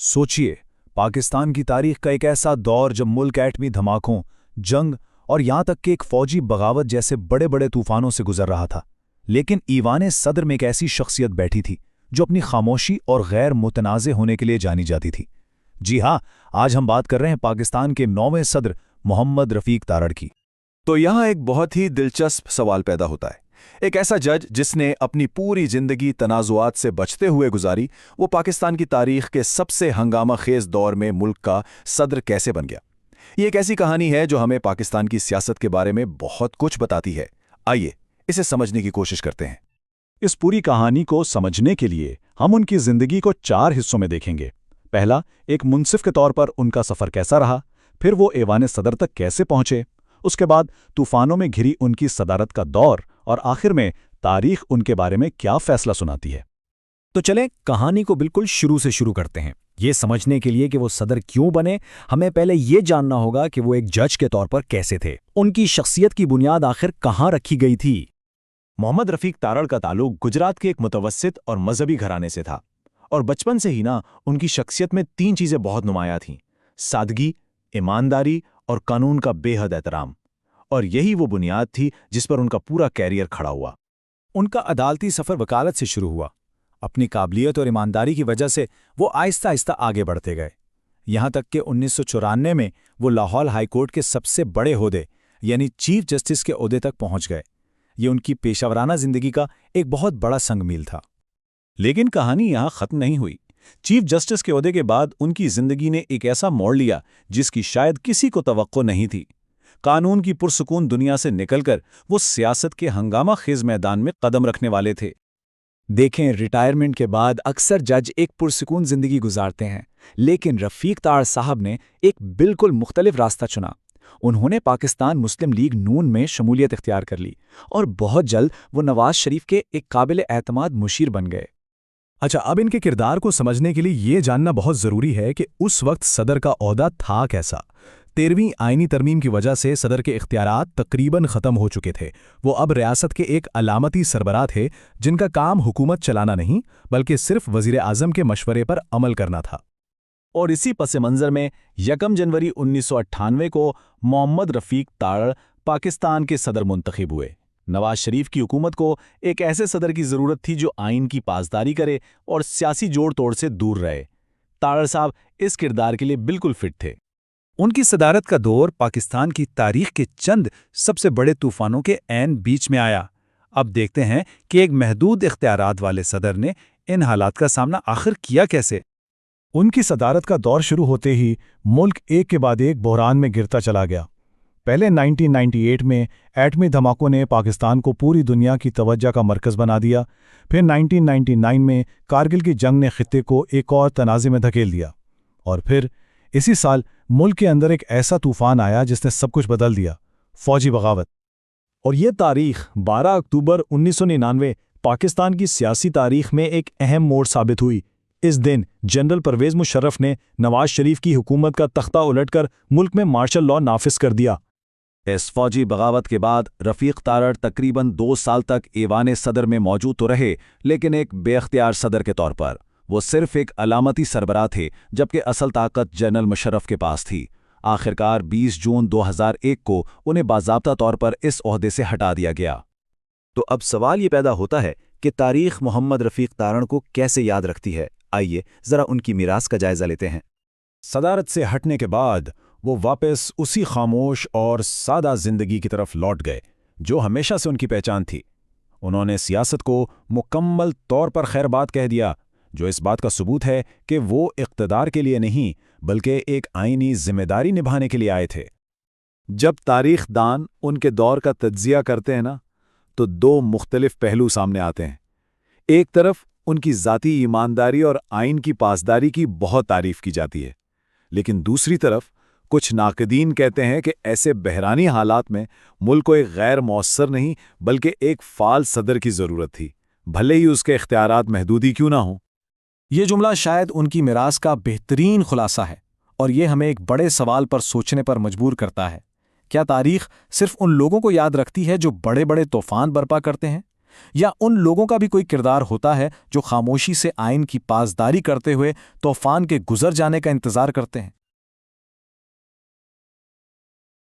सोचिए, पाकिस्तान की तारीख का एक ऐसा दौर जब मुल्क एटमी धमाकों, जंग और यहां तक कि एक फौजी बगावत जैसे बड़े बड़े तूफानों से गुजर रहा था। लेकिन ईवान सदर में एक ऐसी शख्सियत बैठी थी जो अपनी खामोशी और गैर मुतनाज़े होने के लिए जानी जाती थी। जी हाँ, आज हम बात कर रहे हैं पाकिस्तान के 9वें सदर मोहम्मद रफ़ीक तारड़ की। तो यहाँ एक बहुत ही दिलचस्प सवाल पैदा होता है। एक ऐसा जज जिसने अपनी पूरी जिंदगी तनाजुआत से बचते हुए गुजारी, वो पाकिस्तान की तारीख के सबसे हंगामा खेज दौर में मुल्क का सदर कैसे बन गया? ये एक ऐसी कहानी है जो हमें पाकिस्तान की सियासत के बारे में बहुत कुछ बताती है। आइए इसे समझने की कोशिश करते हैं। इस पूरी कहानी को समझने के लिए हम उनकी जिंदगी को 4 हिस्सों में देखेंगे। पहला, एक मुंसिफ के तौर पर उनका सफ़र कैसा रहा, फिर वो ऐवान सदर तक कैसे पहुंचे, उसके बाद तूफानों में घिरी उनकी सदारत का दौर, और आखिर में तारीख उनके बारे में क्या फैसला सुनाती है। तो चलें कहानी को बिल्कुल शुरू से शुरू करते हैं। ये समझने के लिए कि वो सदर क्यों बने, हमें पहले ये जानना होगा कि वो एक जज के तौर पर कैसे थे। उनकी शख्सियत की बुनियाद आखिर कहाँ रखी गई थी? मोहम्मद रफ़ीक तारड़ का ताल्लुक गुजरात के एक मुतवस्सित और मजहबी घराने से था, और बचपन से ही उनकी शख्सियत में 3 चीज़ें बहुत नुमायां थीं: सादगी, ईमानदारी और कानून का बेहद एहतराम। और यही वो बुनियाद थी जिस पर उनका पूरा कैरियर खड़ा हुआ। उनका अदालती सफ़र वकालत से शुरू हुआ। अपनी काबिलियत और ईमानदारी की वजह से वो आहिस्ता आहिस्ता आगे बढ़ते गए, यहाँ तक कि 1994 में वो लाहौर हाईकोर्ट के सबसे बड़े ओहदे यानी चीफ जस्टिस के ओहदे तक पहुंच गए। ये उनकी पेशावराना जिंदगी का एक बहुत बड़ा संगमील था। लेकिन कहानी यहाँ ख़त्म नहीं हुई। चीफ जस्टिस के ओहदे के बाद उनकी जिंदगी ने एक ऐसा मोड़ लिया जिसकी शायद किसी को तवक्को नहीं थी। कानून की पुरसुकून दुनिया से निकलकर वो सियासत के हंगामा खेज मैदान में कदम रखने वाले थे। देखें, रिटायरमेंट के बाद अक्सर जज एक पुरसुकून जिंदगी गुजारते हैं, लेकिन रफ़ीक तारड़ साहब ने एक बिल्कुल मुख्तलिफ रास्ता चुना। उन्होंने पाकिस्तान मुस्लिम लीग नून में शमूलियत इख्तियार कर ली और बहुत जल्द वो नवाज शरीफ के एक काबिल एतमाद मुशीर बन गए। अच्छा, अब इनके किरदार को समझने के लिए ये जानना बहुत ज़रूरी है कि उस वक्त सदर का ओहदा था कैसा। 13वीं आईनी तरमीम की वजह से सदर के इख्तियारात तकरीबन ख़त्म हो चुके थे। वो अब रियासत के एक अलामती सरबराह थे जिनका काम हुकूमत चलाना नहीं बल्कि सिर्फ वज़ीर आज़म के मशवरे पर अमल करना था। और इसी पस मंज़र में 1 जनवरी 1998 को मोहम्मद रफ़ीक तारड़ पाकिस्तान के सदर मुंतखब हुए। नवाज शरीफ की हुकूमत को एक ऐसे सदर की ज़रूरत थी जो आइन की पासदारी करे और सियासी जोड़ तोड़ से दूर रहे। तारड़ साहब इस किरदार के लिए बिल्कुल फिट थे। उनकी सदारत का दौर पाकिस्तान की तारीख के चंद सबसे बड़े तूफानों के ऐन बीच में आया। अब देखते हैं कि एक महदूद इख्तियारात वाले सदर ने इन हालात का सामना आखिर किया कैसे। उनकी सदारत का दौर शुरू होते ही मुल्क एक के बाद एक बहरान में गिरता चला गया। पहले 1998 में एटमी धमाकों ने पाकिस्तान को पूरी दुनिया की तवज्जो का मरकज़ बना दिया। फिर 1999 में कारगिल की जंग ने खित्ते को एक और तनाज़े में धकेल दिया, और फिर इसी साल मुल्क के अंदर एक ऐसा तूफान आया जिसने सब कुछ बदल दिया, फौजी बगावत। और ये तारीख 12 अक्टूबर 1999 पाकिस्तान की सियासी तारीख में एक अहम मोड़ साबित हुई। इस दिन जनरल परवेज़ मुशर्रफ ने नवाज शरीफ की हुकूमत का तख्ता उलटकर मुल्क में मार्शल लॉ नाफिज कर दिया। इस फौजी बगावत के बाद रफ़ीक तारड़ तकरीबन 2 साल तक ऐवान सदर में मौजूद तो रहे, लेकिन एक बेख्तियार सदर के तौर पर। वो सिर्फ एक अलामती सरबराह थे, जबकि असल ताकत जनरल मुशर्रफ के पास थी। आखिरकार 20 जून 2001 को उन्हें बाज़ाब्ता तौर पर इस ओहदे से हटा दिया गया। तो अब सवाल ये पैदा होता है कि तारीख मोहम्मद रफ़ीक तारड़ को कैसे याद रखती है। आइए ज़रा उनकी मीरास का जायज़ा लेते हैं। सदारत से हटने के बाद वो वापस उसी खामोश और सादा ज़िंदगी की तरफ लौट गए जो हमेशा से उनकी पहचान थी। उन्होंने सियासत को मुकम्मल तौर पर खैरबाद कह दिया, जो इस बात का सबूत है कि वो इक़्तिदार के लिए नहीं बल्कि एक आईनी जिम्मेदारी निभाने के लिए आए थे। जब तारीख दान उनके दौर का तज्ज़िया करते हैं तो 2 मुख्तलिफ पहलू सामने आते हैं। एक तरफ उनकी ज़ाती ईमानदारी और आइन की पासदारी की बहुत तारीफ की जाती है, लेकिन दूसरी तरफ कुछ नाक़दीन कहते हैं कि ऐसे बहरानी हालात में मुल्क को एक गैर मौसर नहीं बल्कि एक फ़ाल सदर की ज़रूरत थी, भले ही उसके इख्तियारात महदूद ही क्यों ना हों। ये जुमला शायद उनकी मीरास का बेहतरीन खुलासा है, और ये हमें एक बड़े सवाल पर सोचने पर मजबूर करता है। क्या तारीख सिर्फ उन लोगों को याद रखती है जो बड़े बड़े तूफान बर्पा करते हैं, یا ان لوگوں کا بھی کوئی کردار ہوتا ہے جو خاموشی سے آئین کی پاسداری کرتے ہوئے طوفان کے گزر جانے کا انتظار کرتے ہیں؟